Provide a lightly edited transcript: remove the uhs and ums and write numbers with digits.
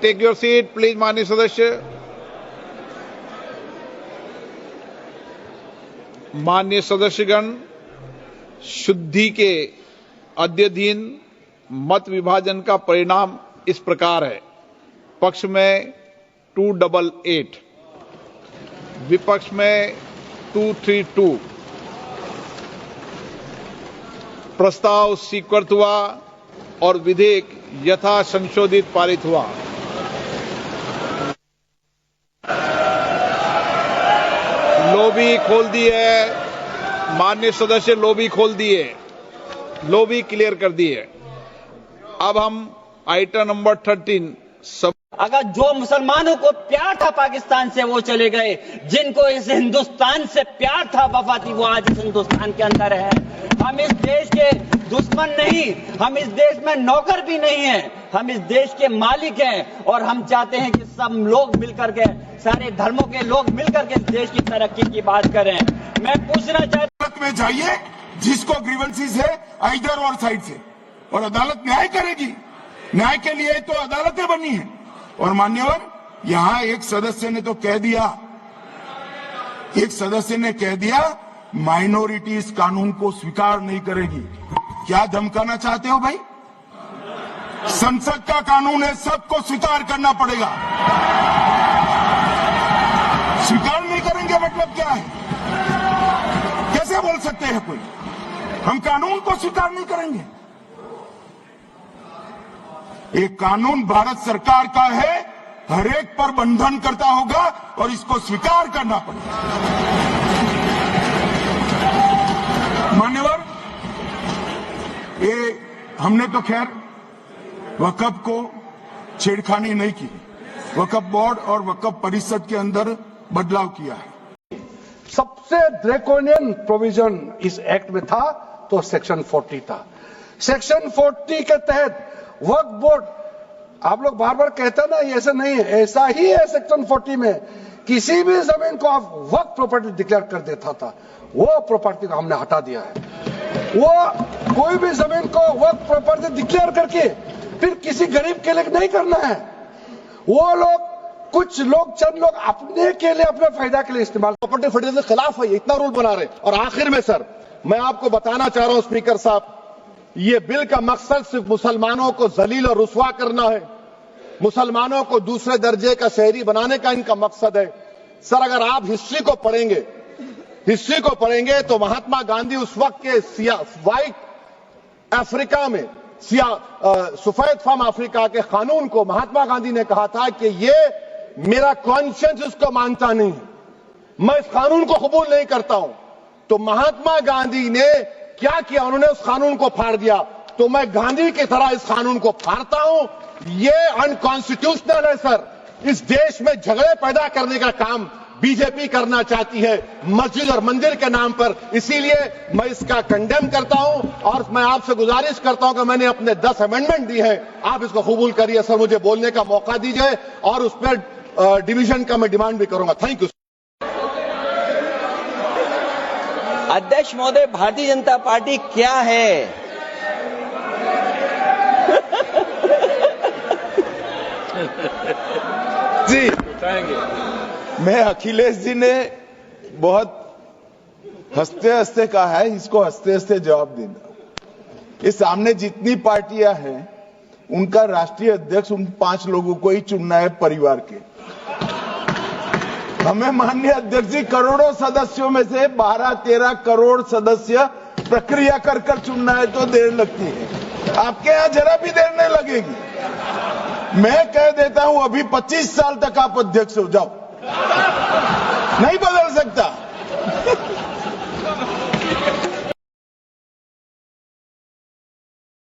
Take your seat please माननीय सदस्य। माननीय सदस्यगण, शुद्धि के अद्यतन मत विभाजन का परिणाम इस प्रकार है। पक्ष में 288, विपक्ष में 232। प्रस्ताव स्वीकृत हुआ और विधेयक यथा संशोधित पारित हुआ। लॉबी खोल दी है माननीय सदस्य, लॉबी खोल दी है, लॉबी क्लियर कर दी है। अब हम आइटम नंबर 13 अगर जो मुसलमानों को प्यार था पाकिस्तान से वो चले गए, जिनको इस हिंदुस्तान से प्यार था, वफा थी, वो आज इस हिंदुस्तान के अंदर है। हम इस देश के दुश्मन नहीं, हम इस देश में नौकर भी नहीं है, हम इस देश के मालिक हैं और हम चाहते हैं कि सब लोग मिलकर के, सारे धर्मों के लोग मिलकर के इस देश की तरक्की की बात करें। मैं पूछना चाहता हूं, में जाइए जिसको ग्रीवेंसीज है इधर और साइड से, और अदालत न्याय करेगी। न्याय के लिए तो अदालतें बनी है। और मान्यवर, यहां एक सदस्य ने तो कह दिया, एक सदस्य ने कह दिया माइनॉरिटी इस कानून को स्वीकार नहीं करेगी। क्या धमकाना चाहते हो भाई? संसद का कानून है, सबको स्वीकार करना पड़ेगा। स्वीकार नहीं करेंगे मतलब क्या है? कैसे बोल सकते हैं कोई? हम कानून को स्वीकार नहीं करेंगे। एक कानून भारत सरकार का है, हर एक पर बंधन करता होगा और इसको स्वीकार करना पड़ेगा। मान्यवर, ये हमने तो खैर वक्फ को छेड़खानी नहीं की, वक्फ बोर्ड और वक्फ परिषद के अंदर बदलाव किया है। सबसे ड्रैकोनियन प्रोविजन इस एक्ट में था तो सेक्शन 40 था। सेक्शन 40 के तहत वक्फ बोर्ड, आप लोग बार बार कहते हैं ना, ये ऐसा नहीं है, ऐसा ही है। सेक्शन 40 में किसी भी जमीन को आप वक्फ प्रॉपर्टी डिक्लेयर कर देता था, वो प्रॉपर्टी को हमने हटा दिया है। वो कोई भी जमीन को वक्फ प्रॉपर्टी डिक्लेयर करके फिर किसी गरीब के लिए नहीं करना है। वो लोग, कुछ लोग, चंद लोग अपने के लिए, अपने फायदा के लिए इस्तेमाल, प्रॉपर्टी फेडरलिज्म के खिलाफ है, इतना रूल बना रहे। और आखिर में सर, मैं आपको बताना चाह रहा हूं स्पीकर साहब, ये बिल का मकसद सिर्फ मुसलमानों को जलील और रुस्वा करना है, मुसलमानों को दूसरे दर्जे का शहरी बनाने का इनका मकसद है। सर, अगर आप हिस्ट्री को पढ़ेंगे तो महात्मा गांधी उस वक्त के व्हाइट अफ्रीका में, सफेद फार्म अफ्रीका के कानून को महात्मा गांधी ने कहा था कि ये मेरा कॉन्शियंस इसको मानता नहीं है, मैं इस कानून को कबूल नहीं करता हूं। तो महात्मा गांधी ने क्या किया? उन्होंने उस कानून को फाड़ दिया। तो मैं गांधी की तरह इस कानून को फाड़ता हूं। ये अनकॉन्स्टिट्यूशनल है सर। इस देश में झगड़े पैदा करने का काम बीजेपी करना चाहती है मस्जिद और मंदिर के नाम पर, इसीलिए मैं इसका कंडेम करता हूं। और मैं आपसे गुजारिश करता हूं कि मैंने अपने 10 अमेंडमेंट दी हैं, आप इसको कबूल करिए सर, मुझे बोलने का मौका दीजिए और उस पर डिवीजन का मैं डिमांड भी करूंगा। Thank you. अध्यक्ष महोदय, भारतीय जनता पार्टी क्या है? जी, मैं अखिलेश जी ने बहुत हंसते हंसते कहा है, इसको हंसते हंसते जवाब देना। इस सामने जितनी पार्टियां हैं उनका राष्ट्रीय अध्यक्ष उन 5 लोगों को ही चुनना है परिवार के। हमें माननीय अध्यक्ष जी करोड़ों सदस्यों में से 12-13 करोड़ सदस्य प्रक्रिया कर कर चुनना है तो देर लगती है। आपके यहां जरा भी देर नहीं लगेगी। मैं कह देता हूं अभी 25 साल तक आप अध्यक्ष हो जाओ, नहीं बदल सकता।